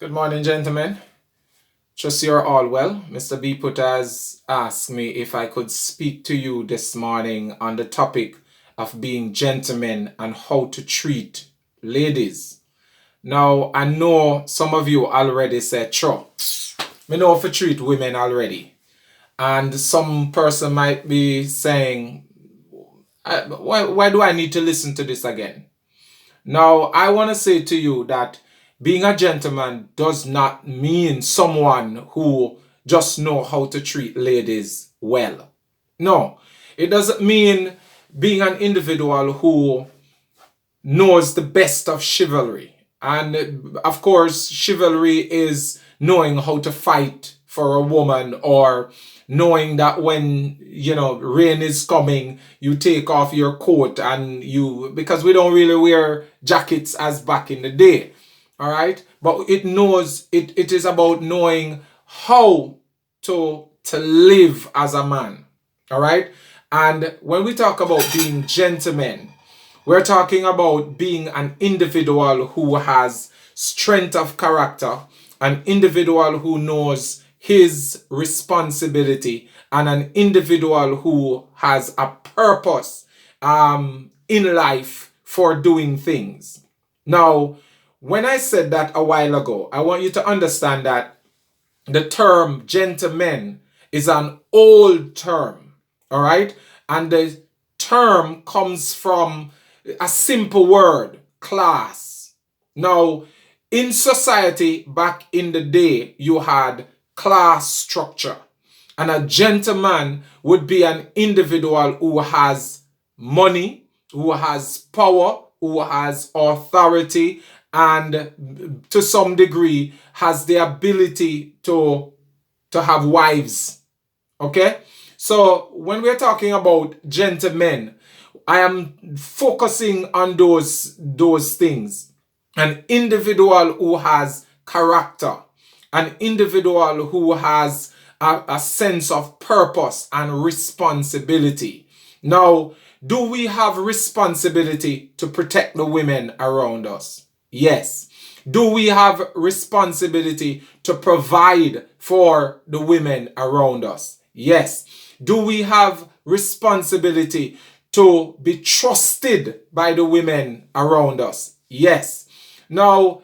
Good morning, gentlemen. Trust you're all well. Mr. B Put has asked me if I could speak to you this morning on the topic of being gentlemen and how to treat ladies. Now, I know some of you already said, sure, me know how to treat women already. And some person might be saying, why do I need to listen to this again? Now, I want to say to you that being a gentleman does not mean someone who just know how to treat ladies well. No, it doesn't mean being an individual who knows the best of chivalry. And of course, chivalry is knowing how to fight for a woman, or knowing that when rain is coming, you take off your coat and because we don't really wear jackets as back in the day. All right, but it is about knowing how to live as a man. All right, and when we talk about being gentlemen, we're talking about being an individual who has strength of character, an individual who knows his responsibility, and an individual who has a purpose in life for doing things. Now, when I said that a while ago, I want you to understand that the term gentleman is an old term, all right? And the term comes from a simple word, class. Now, in society back in the day, you had class structure. And a gentleman would be an individual who has money, who has power, who has authority, and to some degree has the ability to have wives. Okay? So when we're talking about gentlemen, I am focusing on those things. An individual who has character, an individual who has a sense of purpose and responsibility. Now, do we have responsibility to protect the women around us? Yes. Do we have responsibility to provide for the women around us? Yes. Do we have responsibility to be trusted by the women around us? Yes. Now,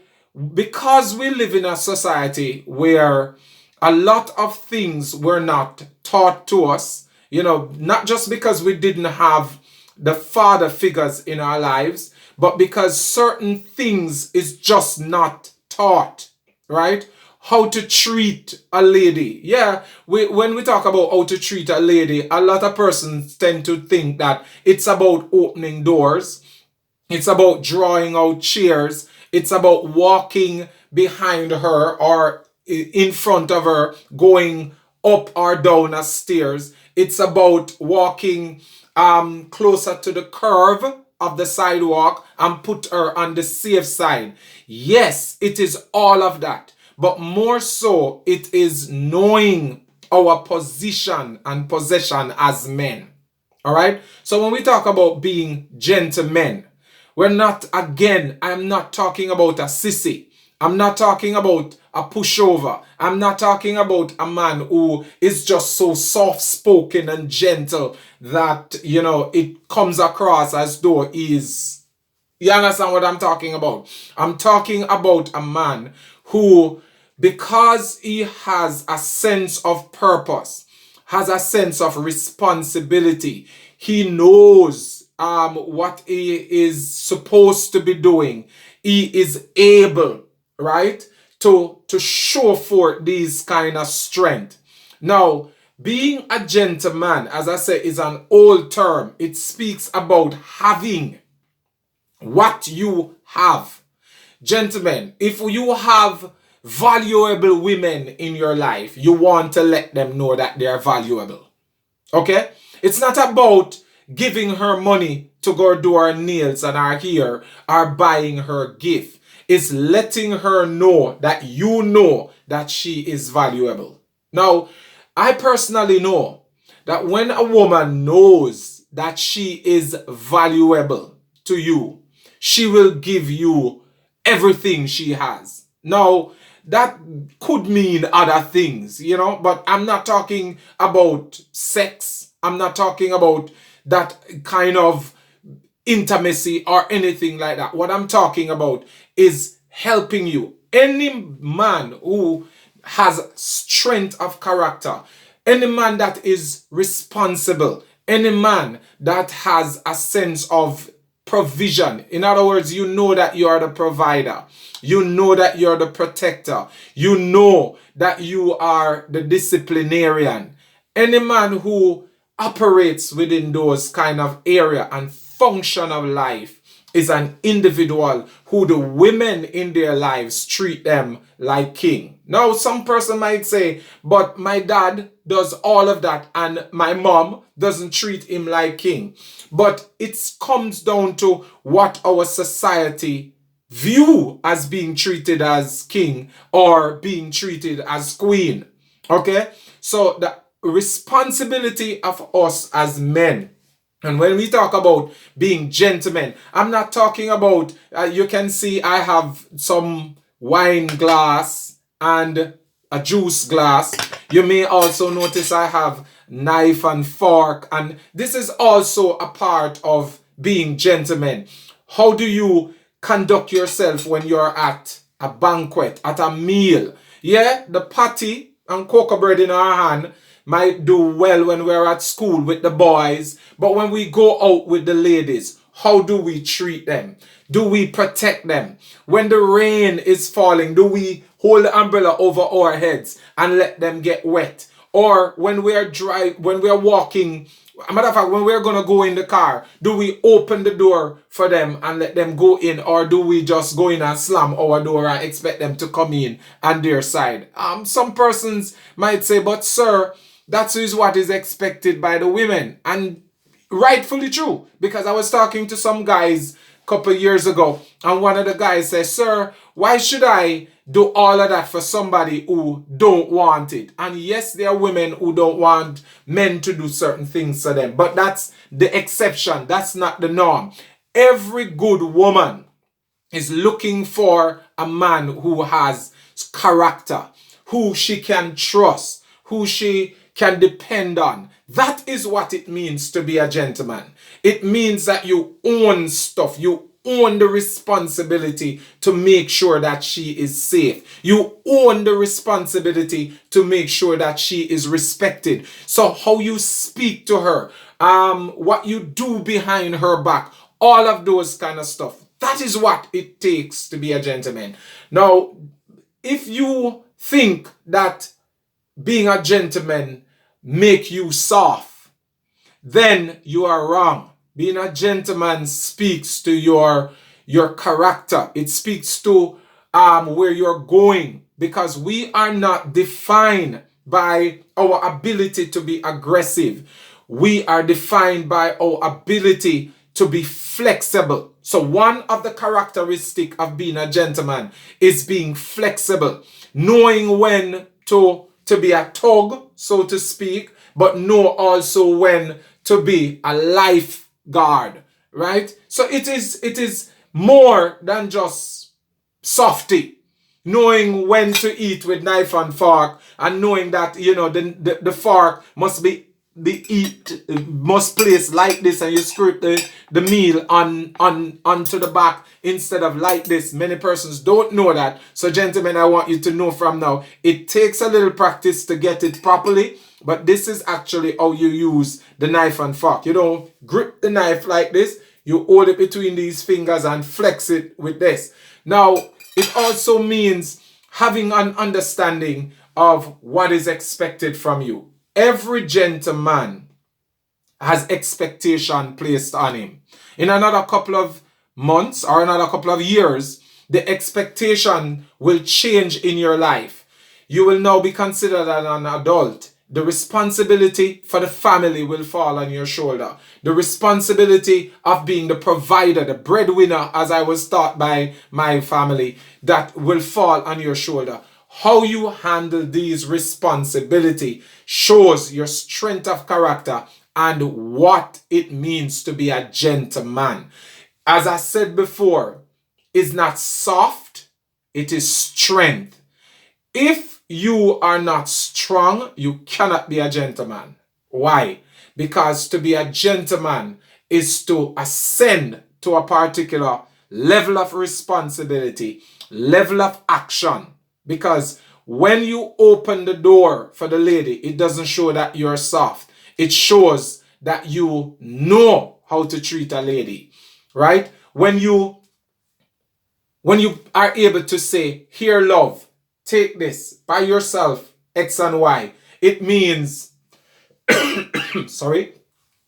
because we live in a society where a lot of things were not taught to us, not just because we didn't have the father figures in our lives, but because certain things is just not taught, right? How to treat a lady. Yeah, when we talk about how to treat a lady, a lot of persons tend to think that it's about opening doors, it's about drawing out chairs, it's about walking behind her or in front of her, going up or down a stairs. It's about walking closer to the curve of the sidewalk and put her on the safe side. Yes, it is all of that. But more so, it is knowing our position and possession as men. All right? So when we talk about being gentlemen, we're not, again, I'm not talking about a sissy. I'm not talking about a pushover. I'm not talking about a man who is just so soft-spoken and gentle that, it comes across as though he's... You understand what I'm talking about? I'm talking about a man who, because he has a sense of purpose, has a sense of responsibility, he knows what he is supposed to be doing. He is able, right, to show forth these kind of strength. Now, being a gentleman, as I say, is an old term. It speaks about having what you have. Gentlemen, if you have valuable women in your life, you want to let them know that they are valuable. Okay? It's not about giving her money to go do her nails and her hair or buying her gift. It's letting her know that you know that she is valuable. Now, I personally know that when a woman knows that she is valuable to you, she will give you everything she has. Now, that could mean other things, but I'm not talking about sex. I'm not talking about that kind of intimacy or anything like that. What I'm talking about is helping you. Any man who has strength of character, any man that is responsible, any man that has a sense of provision. In other words, you know that you are the provider. You know that you're the protector. You know that you are the disciplinarian. Any man who operates within those kind of area and function of life is an individual who the women in their lives treat them like king. Now, some person might say, but my dad does all of that and my mom doesn't treat him like king. But it comes down to what our society view as being treated as king or being treated as queen. Okay? So the responsibility of us as men, and when we talk about being gentlemen, I'm not talking about, you can see I have some wine glass and a juice glass. You may also notice I have knife and fork, and this is also a part of being gentlemen. How do you conduct yourself when you're at a banquet, at a meal? Yeah, the patty and cocoa bread in our hand might do well when we're at school with the boys, but when we go out with the ladies, how do we treat them? Do we protect them? When the rain is falling, do we hold the umbrella over our heads and let them get wet? Or when we're walking, a matter of fact, when we're gonna go in the car, do we open the door for them and let them go in, or do we just go in and slam our door and expect them to come in on their side? Some persons might say, but sir, that is what is expected by the women. And rightfully true, because I was talking to some guys a couple of years ago, and one of the guys said, sir, why should I do all of that for somebody who don't want it? And yes, there are women who don't want men to do certain things for them, but that's the exception. That's not the norm. Every good woman is looking for a man who has character, who she can trust, who she can depend on. That is what it means to be a gentleman. It means that you own stuff. You own the responsibility to make sure that she is safe. You own the responsibility to make sure that she is respected. So how you speak to her, what you do behind her back, all of those kind of stuff. That is what it takes to be a gentleman. Now, if you think that being a gentleman make you soft, then you are wrong. Being a gentleman speaks to your character. It speaks to where you're going, because we are not defined by our ability to be aggressive. We are defined by our ability to be flexible. So one of the characteristics of being a gentleman is being flexible, knowing when to be a tug, so to speak, but know also when to be a lifeguard, right? So it is more than just softy, knowing when to eat with knife and fork, and knowing that the fork must must place like this, and you script the meal onto the back instead of like this. Many persons don't know that. So gentlemen, I want you to know from now, it takes a little practice to get it properly, but this is actually how you use the knife and fork. You don't grip the knife like this. You hold it between these fingers and flex it with this. Now, it also means having an understanding of what is expected from you. Every gentleman has expectation placed on him. In another couple of months or another couple of years, the expectation will change in your life. You will now be considered an adult. The responsibility for the family will fall on your shoulder. The responsibility of being the provider, the breadwinner, as I was taught by my family, that will fall on your shoulder. How you handle these responsibility shows your strength of character and what it means to be a gentleman. As I said before, it's not soft, it is strength. If you are not strong, you cannot be a gentleman. Why? Because to be a gentleman is to ascend to a particular level of responsibility, level of action. Because when you open the door for the lady, it doesn't show that you're soft. It shows that you know how to treat a lady, right? When you are able to say, here, love, take this, buy yourself X and Y, it means, sorry,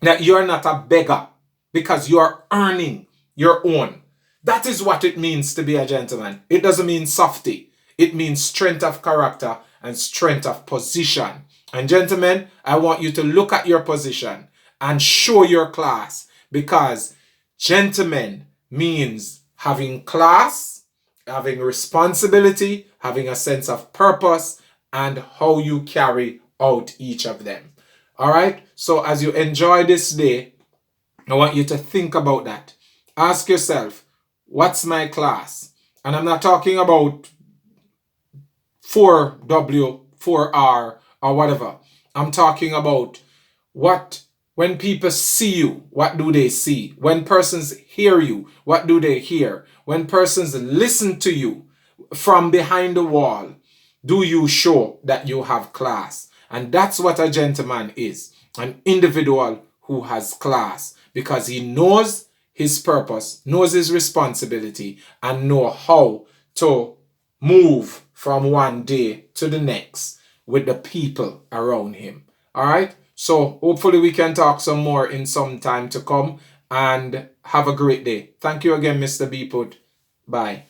that you're not a beggar because you are earning your own. That is what it means to be a gentleman. It doesn't mean softy. It means strength of character and strength of position. And gentlemen, I want you to look at your position and show your class, because gentlemen means having class, having responsibility, having a sense of purpose, and how you carry out each of them. All right? So as you enjoy this day, I want you to think about that. Ask yourself, what's my class? And I'm not talking about 4W, 4R, or whatever. I'm talking about when people see you, what do they see? When persons hear you, what do they hear? When persons listen to you from behind the wall, do you show that you have class? And that's what a gentleman is, an individual who has class, because he knows his purpose, knows his responsibility, and know how to move from one day to the next with the people around him. All right? So hopefully we can talk some more in some time to come, and have a great day. Thank you again, Mr. B Put. Bye.